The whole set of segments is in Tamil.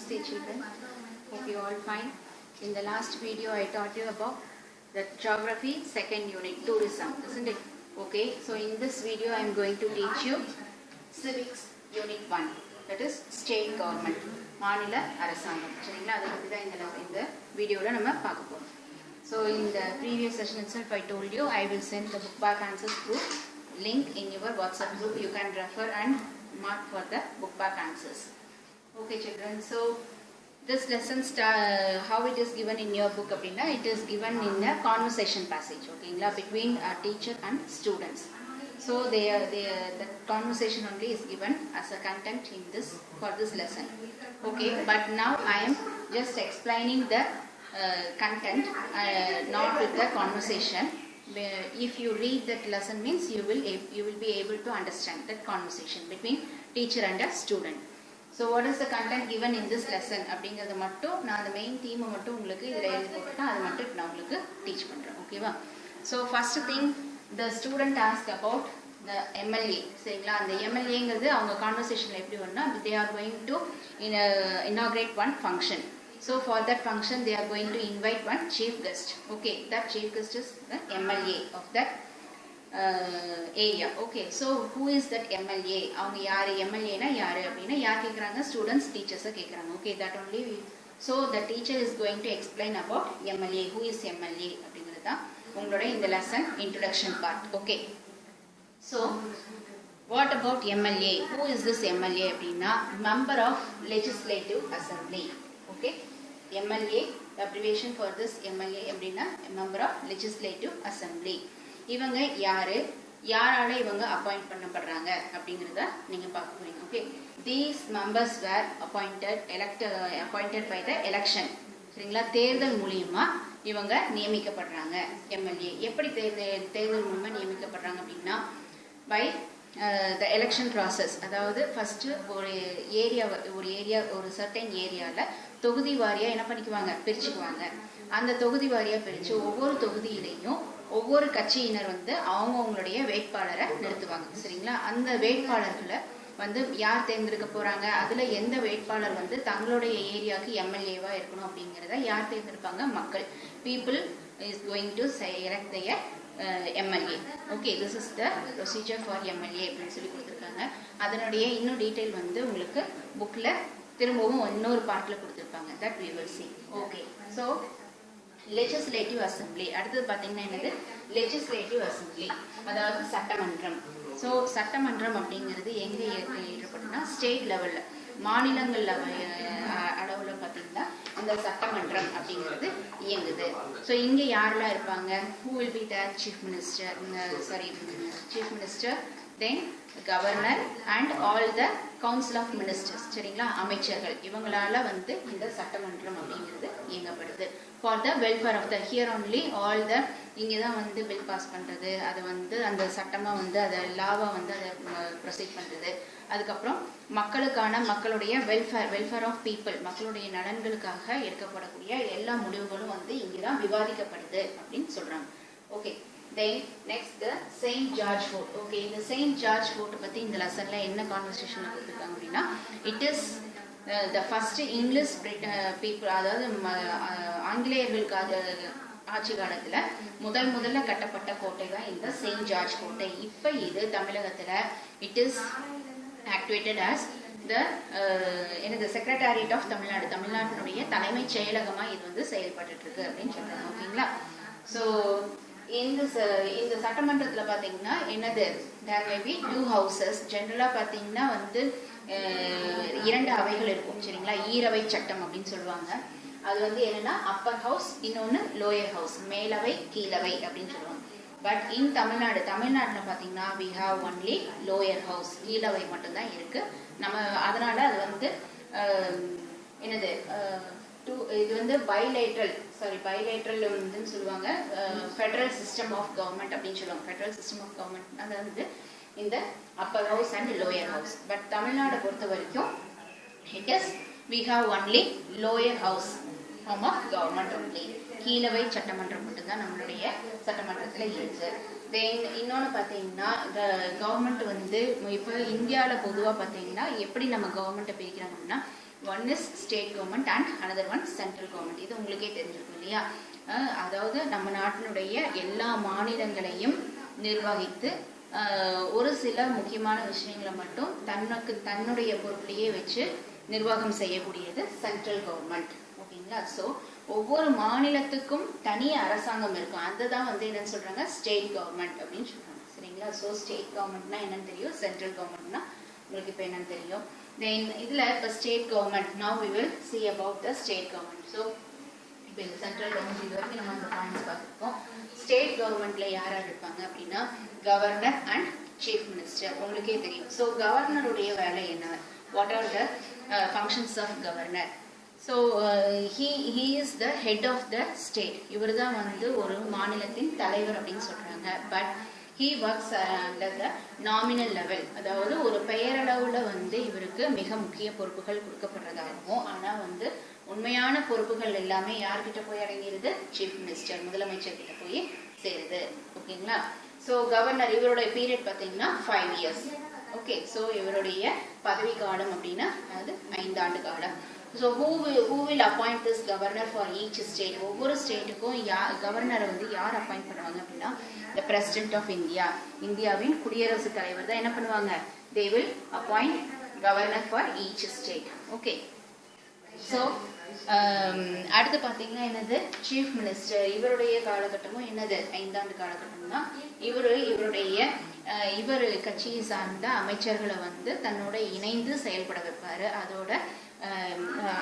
Namaste children. Hope you all fine. In the last video I taught you about the geography second unit, tourism, isn't it? Okay, so in this video I am going to teach you civics unit 1, that is state government, மாநில அரசாங்கம். சரிங்களா, அதை பற்றி தான் இந்த வீடியோவில் நம்ம பார்க்க போகிறோம். So in the previous session itself I told you I will send the book back answers through link in your WhatsApp group. You can refer and mark for the book back answers. Okay children, so this lesson how it is given in your book appadina, it is given in a conversation passage, okay, between a teacher and students. So the conversation only is given as a content in this for this lesson. Okay, but now I am just explaining the content, not with the conversation. If you read that lesson means you will be able to understand that conversation between teacher and a student. So what is the content given in this lesson அப்படிங்கிறது மட்டும் நான் அந்த மெயின் தீமை மட்டும் உங்களுக்கு இதில் எழுதி போட்டுட்டேன், அது மட்டும் நான் உங்களுக்கு டீச் பண்ணுறேன். ஓகேவா? So first thing the student ask about the MLA. சரிங்களா, அந்த எம்எல்ஏங்கிறது அவங்க கான்வர்சேஷனில் எப்படி வரும்னா, they are going to inaugurate one function. So for that function they are going to invite one chief guest. Okay, that chief guest is the MLA of that area. Okay, so who is that MLA? அவங்க யார் MLA னா யார் அப்படின்னா யார் கேட்குறாங்க? ஸ்டூடெண்ட்ஸ் டீச்சர்ஸை கேட்குறாங்க. Okay, that only so the teacher is going to explain about MLA. who is MLA அப்படிங்கிறது தான் உங்களோட இந்த lesson introduction part. Okay, so what about MLA? who is this MLA அப்படின்னா member of legislative assembly. Okay, MLA, the abbreviation for this MLA அப்படின்னா member of legislative assembly. இவங்க யாரால இவங்க அப்பாயிண்ட் பண்ணப்படுறாங்க அப்படிங்கிறத நீங்க பார்க்க போறீங்க. Okay, these members were appointed by the election. சரிங்களா, தேர்தல் மூலமா இவங்க நியமிக்கப்படுறாங்க. எம்எல்ஏ எப்படி தேர்தல் மூலமா நியமிக்கப்படுறாங்க அப்படின்னா by the election process. அதாவது ஃபர்ஸ்ட் ஒரு சர்டன் ஏரியாவில் தொகுதி வாரியா என்ன பண்ணிக்குவாங்க, பிரிச்சுக்குவாங்க. அந்த தொகுதி வாரியா பிரித்து ஒவ்வொரு தொகுதியிலையும் ஒவ்வொரு கட்சியினர் அவங்களுடைய வேட்பாளரை நிறுத்துவாங்க. சரிங்களா, அந்த வேட்பாளர்களை யார் தேர்ந்தெடுக்க போறாங்க, அதுல எந்த வேட்பாளர் தங்களுடைய ஏரியாவுக்கு எம்எல்ஏவா இருக்கணும் அப்படிங்கிறத யார் தேர்ந்தெடுப்பாங்க? மக்கள். People is going to elect their MLA. Okay, this is the procedure for MLA அப்படின்னு சொல்லி கொடுத்துருக்காங்க. அதனுடைய இன்னும் டீட்டெயில் உங்களுக்கு புக்ல திரும்பவும் இன்னொரு பார்ட்ல கொடுத்துருப்பாங்க. that we will see. Okay, so legislative assembly. அடுத்தது பார்த்தீங்கன்னா என்னது? legislative assembly, அதாவது சட்டமன்றம். ஸோ சட்டமன்றம் அப்படிங்கிறது எங்கே ஏற்படுதுன்னா ஸ்டேட் லெவல்ல, மாநிலங்கள் அளவில் பார்த்தீங்கன்னா இந்த சட்டமன்றம் அப்படிங்கிறது இயங்குது. ஸோ இங்கே யாரெல்லாம் இருப்பாங்க? who will be the chief minister, then governor and all the council of ministers. சரிங்களா, அமைச்சர்கள். இவங்களால இந்த சட்டமன்றம் அப்படிங்கிறது இயங்கப்படுது. for the welfare of the here only all the இங்கே தான் பில் பாஸ் பண்ணுறது, அதை அந்த சட்டமாக அதை லாவாக அதை ப்ரொசீட் பண்ணுறது. அதுக்கப்புறம் மக்களுடைய வெல்ஃபேர் ஆஃப் பீப்புள், மக்களுடைய நலன்களுக்காக எடுக்கப்படக்கூடிய எல்லா முடிவுகளும் இங்கே தான் விவாதிக்கப்படுது அப்படின்னு சொல்கிறாங்க. Okay, then next the Saint George Fort. Okay, இந்த Saint George Fort பற்றி இந்த லெசனில் என்ன கான்வர்சேஷன் கொடுத்துருக்காங்க அப்படின்னா, it is the first English people, அதாவது ஆங்கிலேயர்களுக்காக ஆட்சி காலத்தில் முதல்ல கட்டப்பட்ட கோட்டை தான் இந்த செயின்ட் ஜார்ஜ் கோட்டை. இப்போ இது தமிழகத்தில் it is activated as the secretariat of Tamil Nadu, தமிழ்நாட்டினுடைய தலைமைச் செயலகமாக இது செயல்பட்டு இருக்கு அப்படின்னு சொல்றாங்க. ஓகேங்களா, ஸோ இந்த சட்டமன்றத்தில் பார்த்தீங்கன்னா என்னது, there may be 2 houses. ஜென்ரலாக பார்த்தீங்கன்னா இரண்டு அவைகள் இருக்கும். சரிங்களா, ஈரவை சட்டம் அப்படின்னு சொல்லுவாங்க. அது என்னன்னா அப்பர் ஹவுஸ், இன்னொன்று லோயர் ஹவுஸ், மேலவை கீழவை அப்படின்னு சொல்லுவாங்க. பட் இன் தமிழ்நாட்டில் பார்த்தீங்கன்னா we have only lower house, கீழவை மட்டும்தான் இருக்கு. நம்ம அதனால அது என்னது இது பைலேட்ரல் சொல்லுவாங்க. ஃபெடரல் சிஸ்டம் ஆஃப் கவர்மெண்ட் அப்படின்னு சொல்லுவாங்க. ஃபெடரல் சிஸ்டம் ஆஃப் கவர்மெண்ட் அதாவது இந்த Appar house and lower house. But Tamil Nadu பொறுத்த வரைக்கும் it is we have only lower house form of government only. கீழவை சட்டமன்றம் மட்டும்தான் நம்மளுடைய சட்டமன்றத்தில் இருக்கு. தென் இன்னொன்று பார்த்தீங்கன்னா கவர்மெண்ட் இப்போ இந்தியாவில் பொதுவாக பார்த்தீங்கன்னா எப்படி நம்ம கவர்மெண்ட்டை பிரிக்கிறாங்கன்னா One is state government and another one central government. இது உங்களுக்கே தெரிஞ்சிருக்கும் இல்லையா? அதாவது நம்ம நாட்டினுடைய எல்லா மாநிலங்களையும் நிர்வகித்து ஒரு சில முக்கியமான விஷயங்களை மட்டும் தன்னுடைய பொறுப்பிலேயே வச்சு நிர்வாகம் செய்யக்கூடியது சென்ட்ரல் கவர்மெண்ட். ஓகேங்களா? ஸோ ஒவ்வொரு மாநிலத்துக்கும் தனி அரசாங்கம் இருக்கும். அதுதான் வந்து என்னன்னு சொல்றாங்க, ஸ்டேட் கவர்மெண்ட் அப்படின்னு சொல்றாங்க. சரிங்களா? ஸோ ஸ்டேட் கவர்மெண்ட்னா என்னன்னு தெரியும், சென்ட்ரல் கவர்மெண்ட்னா உங்களுக்கு இப்போ என்னன்னு தெரியும். தென் இதில் இப்போ state government, now we will see about the state government. So இப்போ இந்த சென்ட்ரல் கவர்மெண்ட் இது வரைக்கும் நம்ம அந்த பாயிண்ட்ஸ் பார்த்துருக்கோம். ஸ்டேட் கவர்மெண்ட்ல யார் இருப்பாங்க அப்படின்னா கவர்னர் அண்ட் சீஃப் மினிஸ்டர். உங்களுக்கே தெரியும். ஸோ கவர்னருடைய வேலை என்ன, what are the functions of governor? So he is the head of the state. இவர் தான் வந்து ஒரு மாநிலத்தின் தலைவர் அப்படின்னு சொல்றாங்க. But he works under the nominal level. அதாவது ஒரு பெயரளவுல வந்து இவருக்கு மிக முக்கிய பொறுப்புகள் கொடுக்கப்படுறதாகவும், ஆனா வந்து உண்மையான பொறுப்புகள் எல்லாமே யார்கிட்ட போய் அடங்கிடுது, சீஃப் மினிஸ்டர், முதலமைச்சர் கிட்ட போய் சேருது. ஓகேங்களா? ஸோ கவர்னர் இவருடைய பீரியட் பார்த்தீங்கன்னா 5 years. ஓகே, ஸோ இவருடைய பதவி காலம் அப்படின்னா அது 5 ஆண்டு காலம். So who will appoint this governor for each state? ஒவ்வொரு ஸ்டேட்டுக்கும் கவர்னரை வந்து யார் அப்பாயிண்ட் பண்ணுவாங்க அப்படின்னா the president of India. இந்தியாவின் குடியரசுத் தலைவர் தான் என்ன பண்ணுவாங்க, they will appoint governor for each state. Okay, so அடுத்து பார்த்தீங்கன்னா என்னது, சீஃப் மினிஸ்டர். இவருடைய காலகட்டமும் என்னது, 5 ஆண்டு காலகட்டம் தான். இவர் கட்சியை சார்ந்த அமைச்சர்களை வந்து தன்னோட இணைந்து செயல்பட வைப்பாரு. அதோட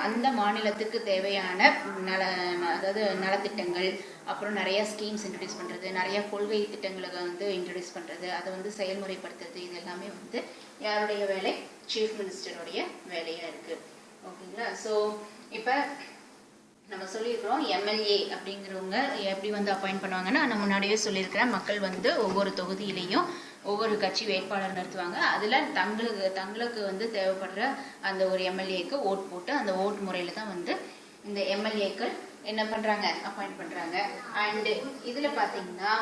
அந்த மாநிலத்துக்கு தேவையான அதாவது நலத்திட்டங்கள், அப்புறம் நிறைய ஸ்கீம்ஸ் இன்ட்ரடியூஸ் பண்றது, நிறைய கொள்கை திட்டங்களை வந்து இன்ட்ரடியூஸ் பண்றது, அதை வந்து செயல்முறைப்படுத்துறது, இது எல்லாமே வந்து யாருடைய வேலை, சீஃப் மினிஸ்டருடைய வேலையா இருக்கு. ஓகேங்களா? ஸோ இப்போ நம்ம சொல்லியிருக்கிறோம் எம்எல்ஏ அப்படிங்கிறவங்க எப்படி வந்து அப்பாயிண்ட் பண்ணுவாங்கன்னா, நான் முன்னாடியே சொல்லியிருக்கிறேன், மக்கள் வந்து ஒவ்வொரு தொகுதியிலையும் ஒவ்வொரு கட்சி வேட்பாளர் நிறுத்துவாங்க. அதில் தங்களுக்கு வந்து தேவைப்படுற அந்த ஒரு எம்எல்ஏக்கு ஓட் போட்டு அந்த ஓட் முறையில் தான் வந்து இந்த எம்எல்ஏக்கள் என்ன பண்ணுறாங்க, அப்பாயிண்ட் பண்ணுறாங்க. அண்டு இதில் பார்த்தீங்கன்னா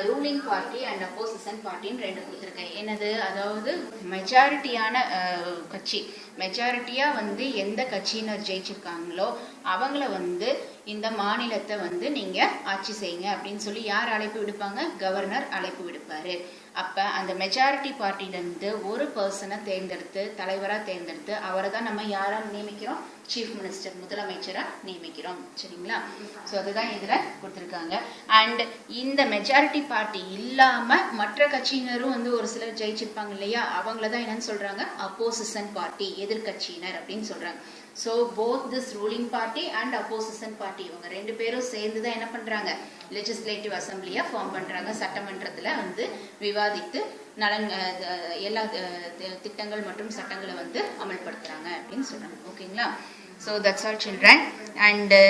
ரூலிங் பார்ட்டி அண்ட் அப்போசிஷன் பார்ட்டின்னு 2 கொடுத்துருக்கேன். என்னது, அதாவது மெஜாரிட்டியான கட்சி, மெஜாரிட்டியாக வந்து எந்த கட்சியினர் ஜெயிச்சிருக்காங்களோ அவங்கள வந்து இந்த மாநிலத்தை வந்து நீங்கள் ஆட்சி செய்யுங்க அப்படின்னு சொல்லி யார் அழைப்பு விடுப்பாங்க, கவர்னர் அழைப்பு விடுப்பார். அப்போ அந்த மெஜாரிட்டி பார்ட்டிலேருந்து ஒரு பர்சனை தேர்ந்தெடுத்து தலைவராக தேர்ந்தெடுத்து அவரை தான் நம்ம யாராக நியமிக்கிறோம், சீஃப் மினிஸ்டர், முதலமைச்சராக நியமிக்கிறோம். சரிங்களா? ஸோ அதுதான் இதில் கொடுத்துருக்காங்க. அண்ட் இந்த மெஜாரிட்டி பார்ட்டி இல்லாமல் மற்ற கட்சியினரும் வந்து ஒரு சிலர் ஜெயிச்சிருப்பாங்க இல்லையா, அவங்கள தான் என்னன்னு சொல்கிறாங்க, அப்போசிஷன் பார்ட்டி, எதிர்கட்சியினர் அப்படின்னு சொல்கிறாங்க. So both this ruling party and opposition party இவங்க 2 பேரும் சேர்ந்து தான் என்ன பண்ணுறாங்க, லெஜிஸ்லேட்டிவ் அசம்பிளியா ஃபார்ம் பண்ணுறாங்க. சட்டமன்றத்தில் வந்து விவாதித்து எல்லா திட்டங்கள் மற்றும் சட்டங்களை வந்து அமல்படுத்துகிறாங்க அப்படின்னு சொல்கிறாங்க. ஓகேங்களா? So that's all children. And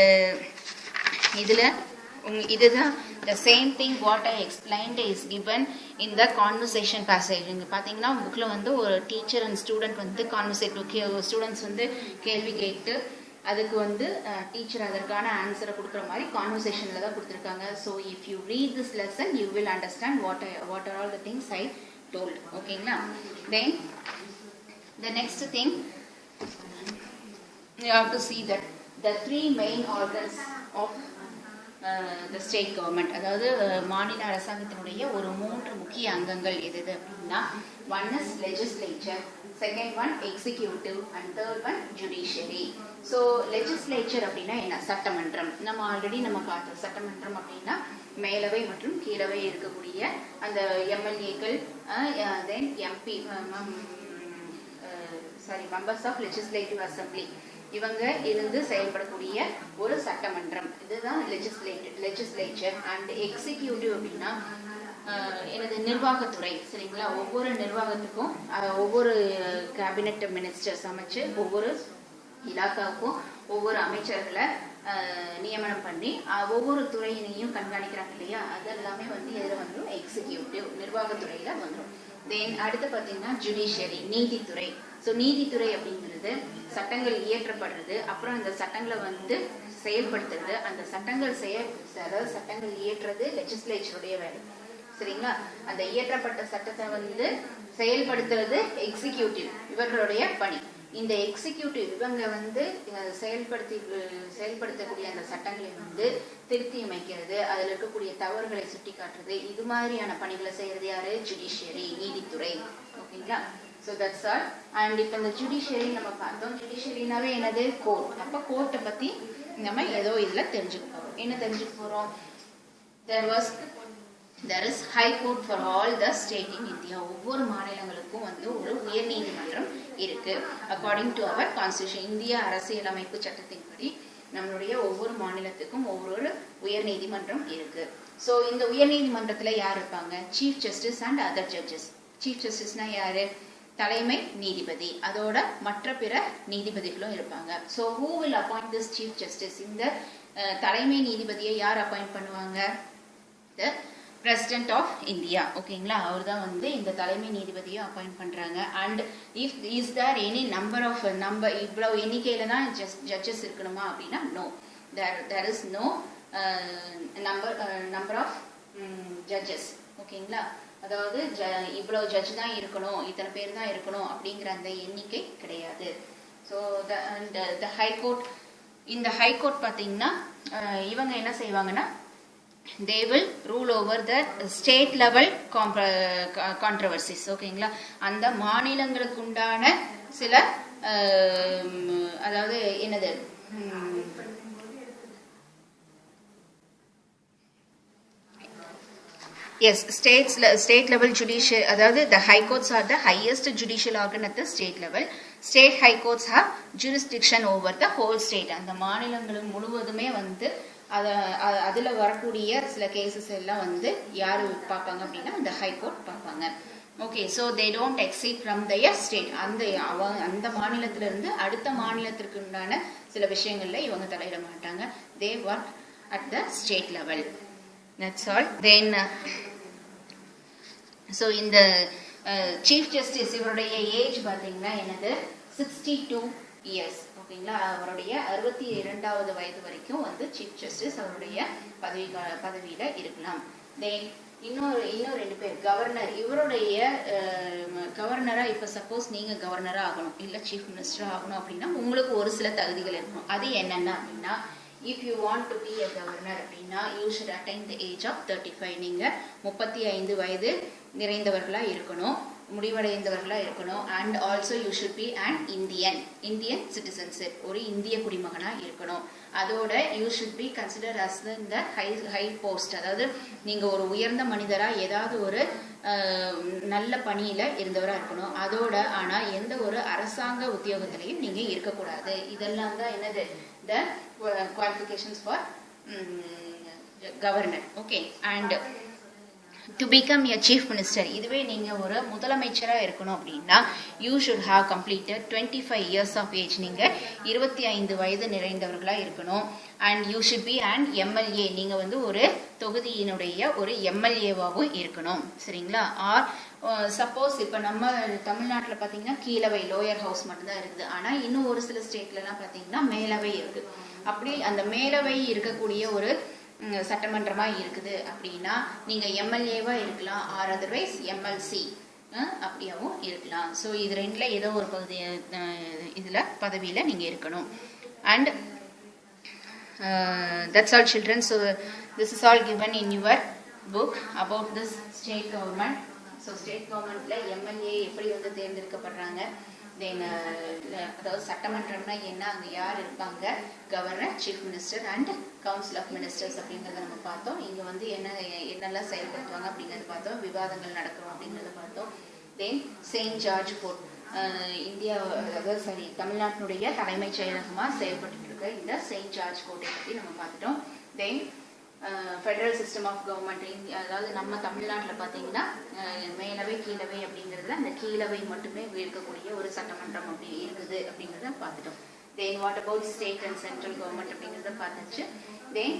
இதில் இதுதான் the same thing what I explained is given in the conversation passage. இங்க பார்த்தீங்கன்னா புக்கில் வந்து ஒரு டீச்சர் அண்ட் ஸ்டூடெண்ட் வந்து ஸ்டூடெண்ட்ஸ் வந்து கேள்வி கேட்டு அதுக்கு வந்து டீச்சர் அதற்கான ஆன்சரை கொடுக்குற மாதிரி கான்வர்சேஷனில் தான் கொடுத்துருக்காங்க. So if you read this lesson you will understand what are all the things I told. ஓகேங்களா? Then the next thing you have to see that the 3 main organs of the state government, அதாவது மாநில அரசாங்கத்தினுடைய ஒரு 3 முக்கிய அங்கங்கள் எது அப்படின்னா, one is legislature, second one executive and third one judiciary. So legislature அப்படின்னா என்ன, சட்டமன்றம். நம்ம ஆல்ரெடி பார்த்தோம், சட்டமன்றம் அப்படின்னா மேலவை மற்றும் கீழவை இருக்கக்கூடிய அந்த எம்எல்ஏக்கள், then MP members of legislative assembly, இவங்க இருந்து செயல்படக்கூடிய ஒரு சட்டமன்றம். இதுதான் லெஜிஸ்லேச்சர். அண்ட் எக்ஸிக்யூட்டிவ் அப்படின்னா எனது நிர்வாகத்துறை. சரிங்களா? ஒவ்வொரு நிர்வாகத்துக்கும் ஒவ்வொரு கேபினெட் மினிஸ்டர்ஸ் அமைச்சு ஒவ்வொரு இலாக்காவுக்கும் ஒவ்வொரு அமைச்சர்களை நியமனம் பண்ணி ஒவ்வொரு துறையினையும் கண்காணிக்கிறாங்க இல்லையா, அது எல்லாமே வந்து எதில் வந்துடும், எக்ஸிக்யூட்டிவ் நிர்வாகத்துறையில வந்துடும். தென் அடுத்து பார்த்தீங்கன்னா ஜுடிஷியரி, நீதித்துறை. ஸோ நீதித்துறை அப்படிங்கிறது சட்டங்கள் இயற்றப்படுறது, அப்புறம் அந்த சட்டங்களை வந்து செயல்படுத்துறது. அந்த சட்டங்கள் அதாவது சட்டங்கள் இயற்றுறது லெஜிஸ்லேச்சருடைய வேலை. சரிங்களா? அந்த இயற்றப்பட்ட சட்டத்தை வந்து செயல்படுத்துறது எக்ஸிக்யூட்டிவ், இவர்களுடைய பணி. இந்த எக்ஸிக்யூட்டிவ் இவங்க வந்து செயல்படுத்தக்கூடிய அந்த சட்டங்களை வந்து திருத்தி அமைக்கிறது, அதில் இருக்கக்கூடிய தவறுகளை சுட்டி காட்டுறது, இது மாதிரியான பணிகளை செய்யறது யாரு? ஜுடிஷியரி, நீதித்துறை. ஓகேங்களா? So that's all. அண்ட் இப்போ இந்த ஜுடிஷியரி நம்ம பார்த்தோம். ஜுடிஷியரினாவே என்னது? கோர்ட். அப்போ கோர்ட்டை பற்றி நம்ம ஏதோ இதில் தெரிஞ்சுக்க போகிறோம். என்ன தெரிஞ்சுக்க போகிறோம்? there is high court for all the state in India. ஒவ்வொரு மாநிலங்களுக்கும் வந்து ஒரு உயர் நீதிமன்றம் இருக்கு. அக்கார்டிங் டு அவர் கான்ஸ்டிடியூஷன், இந்திய அரசியலமைப்பு சட்டத்தின்படி நம்மளுடைய ஒவ்வொரு மாநிலத்துக்கும் ஒவ்வொரு உயர் நீதிமன்றம் இருக்கு. ஸோ இந்த உயர் நீதிமன்றத்துல யார் இருப்பாங்க? Chief justice and other judges. Chief ஜஸ்டிஸ்னா யாரு? தலைமை நீதிபதி. அதோட மற்ற பிற நீதிபதிகளும் இருப்பாங்க. So who will appoint this chief justice? இந்த தலைமை நீதிபதியை யார் அப்பாயிண்ட் பண்ணுவாங்க? the President of India. ஓகேங்களா? அவர் தான் வந்து இந்த தலைமை நீதிபதியை அப்பாயிண்ட் பண்றாங்க. And if is there any number இவ்வளவு எண்ணிக்கையில தான் ஜட்ஜஸ் இருக்கணுமா அப்படின்னா no, there is no number of judges. ஓகேங்களா? அதாவது இவ்வளவு ஜட்ஜ் தான் இருக்கணும், இத்தனை பேர் தான் இருக்கணும் அப்படிங்கிற அந்த எண்ணிக்கை கிடையாது. ஸோ த ஹைகோர்ட், இந்த ஹைகோர்ட் பார்த்தீங்கன்னா இவங்க என்ன செய்வாங்கன்னா they will rule over the state level controversies. ஓகேங்களா? அந்த மாநிலங்களுக்கு உண்டான சில அதாவது என்னது yes, state level judicial, அதாவது the high courts are the highest judicial organ at the state level. State high courts have jurisdiction over the whole state. அந்த மாநிலங்கள் முழுவதுமே வந்து அதுல வரக்கூடிய சில கேசஸ் எல்லாம் வந்து யாரு பார்ப்பாங்க அப்படின்னா இந்த ஹைகோர்ட் பார்ப்பாங்க. Okay, so they don't exceed from their state. அந்த மாநிலத்தில இருந்து அடுத்த மாநிலத்திற்கு உண்டான சில விஷயங்கள்ல இவங்க தலையிட மாட்டாங்க. தே work at the state level. That's all. Then so இந்த சீஃப் ஜஸ்டிஸ் இவருடைய ஏஜ் பார்த்தீங்கன்னா என்னது? 62 இயர்ஸ். ஓகேங்களா? அவருடைய 62வது வயது வரைக்கும் வந்து சீஃப் ஜஸ்டிஸ் அவருடைய பதவியில இருக்கலாம். தென் இன்னும் 2 பேர் கவர்னர். இவருடைய கவர்னரா இப்ப சப்போஸ் நீங்க கவர்னரா ஆகணும் இல்ல சீஃப் மினிஸ்டரா ஆகணும் அப்படின்னா உங்களுக்கு ஒரு சில தகுதிகள் இருக்கும். அது என்னன்னா அப்படின்னா if you want to be a governor அப்படின்னா you should attain the age of 35. நீங்க 35 வயது நிறைந்தவர்களா இருக்கணும், முடிவடைந்தவர்களா இருக்கணும். And also you should be and Indian citizenship, ஒரு இந்திய குடிமகனா இருக்கணும். அதோட you should be consider as இந்த ஹை போஸ்ட், அதாவது நீங்க ஒரு உயர்ந்த மனிதரா ஏதாவது ஒரு நல்ல பணியில இருந்தவரா இருக்கணும். அதோட ஆனா எந்த ஒரு அரசாங்க உத்தியோகத்திலையும் நீங்க இருக்கக்கூடாது. இதெல்லாம் தான் என்னது the qualifications for governor. Okay, and to become a chief minister, இதுவே நீங்க ஒரு முதலமைச்சரா இருக்கணும் அப்படின்னா you should have completed 25 years of age. நீங்க 25 வயது நிறைந்தவர்களா இருக்கணும். and you should be an MLA, நீங்க வந்து ஒரு தொகுதியினுடைய ஒரு MLA-வாவும் இருக்கணும். சரிங்களா? ஆர் சப்போஸ் இப்போ நம்ம தமிழ்நாட்டில் பார்த்தீங்கன்னா கீழவை லோயர் ஹவுஸ் மட்டும்தான் இருக்குது. ஆனால் இன்னும் ஒரு சில ஸ்டேட்லலாம் பார்த்தீங்கன்னா மேலவை இருக்கு. அப்படி அந்த மேலவை இருக்கக்கூடிய ஒரு சட்டமன்றமா இருக்குது அப்படின்னா நீங்க MLA-வா இருக்கலாம், ஆர் அதர்வைஸ் MLC அப்படியாவும் இருக்கலாம். ஸோ இது ரெண்டுல ஏதோ ஒரு பகுதி இதுல பதவியில நீங்க இருக்கணும். And that's all children. So this is all given in your book about this state government. So state கவர்மெண்ட்ல MLA எப்படி வந்து தேர்ந்தெடுக்கப்படுறாங்க, தென் அதாவது சட்டமன்றம்னா என்ன, அங்கே யார் இருப்பாங்க, governor, chief minister and council of ministers அப்படிங்கிறத நம்ம பார்த்தோம். இங்கே வந்து என்னெல்லாம் செயல்படுத்துவாங்க அப்படிங்கிறத பார்த்தோம், விவாதங்கள் நடக்கிறோம் அப்படிங்கிறத பார்த்தோம். தென் செயின்ட் ஜார்ஜ் கோர்ட், இந்தியா அதாவது தமிழ்நாட்டினுடைய தலைமைச் செயலகமாக செயல்பட்டு இருக்க இந்த செயின்ட் ஜார்ஜ் கோர்ட்டை பற்றி நம்ம பார்த்துட்டோம். தென் ஃபெடரல் சிஸ்டம் ஆஃப் கவர்மெண்ட், அதாவது நம்ம தமிழ்நாட்டில் பார்த்தீங்கன்னா மேலவை கீழவை அப்படிங்கிறதுல அந்த கீழவை மட்டுமே இருக்கக்கூடிய ஒரு சட்டமன்றம் அப்படி இருக்குது அப்படிங்கிறத பார்த்துட்டோம். Then what about state and central government அப்படிங்கிறத பார்த்துச்சு. தென்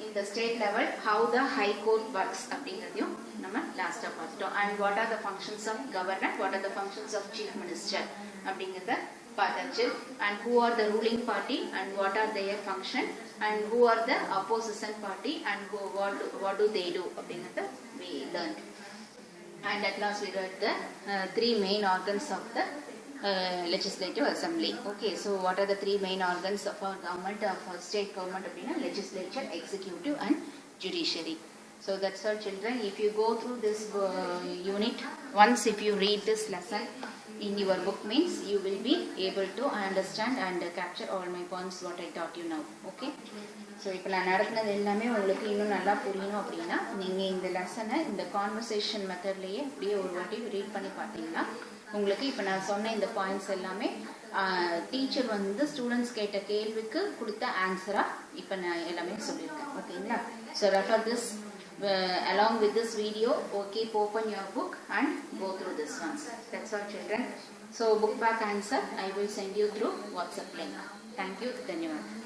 இந்த state level how the high court works அப்படிங்கிறதையும் நம்ம லாஸ்ட்டாக பார்த்துட்டோம். And what are the functions of governor, what are the functions of chief minister அப்படிங்கிறத பார்த்தாச்சு. And who are the ruling party and what are their function and who are the opposition party and what do they do அப்படிங்கிறத we learned. And at last we read the 3 main organs of the legislative assembly. Okay, so what are the three main organs of our government, of our state government? Legislature, executive and judiciary. So that's all, children. If you go through this unit once, if you read this lesson in your book, means you will be able to understand and capture all my points what I taught you now. Okay. So இப்போ நான் நடத்தினது எல்லாமே உங்களுக்கு இன்னும் நல்லா புரியணும் அப்படின்னா நீங்கள் இந்த லெசனை இந்த கான்வர்சேஷன் மெத்தட்லேயே அப்படியே ஒரு வாட்டி ரீட் பண்ணி பார்த்தீங்கன்னா உங்களுக்கு இப்போ நான் சொன்ன இந்த பாயிண்ட்ஸ் எல்லாமே டீச்சர் வந்து ஸ்டூடெண்ட்ஸ் கேட்ட கேள்விக்கு கொடுத்த ஆன்சராக இப்போ நான் எல்லாமே சொல்லியிருக்கேன். ஓகேங்களா? So refer this along with this video. Okay, open your book and go through this ones. That's all, children. So book back answer I will send you through WhatsApp link. Thank you. Dhanyawad.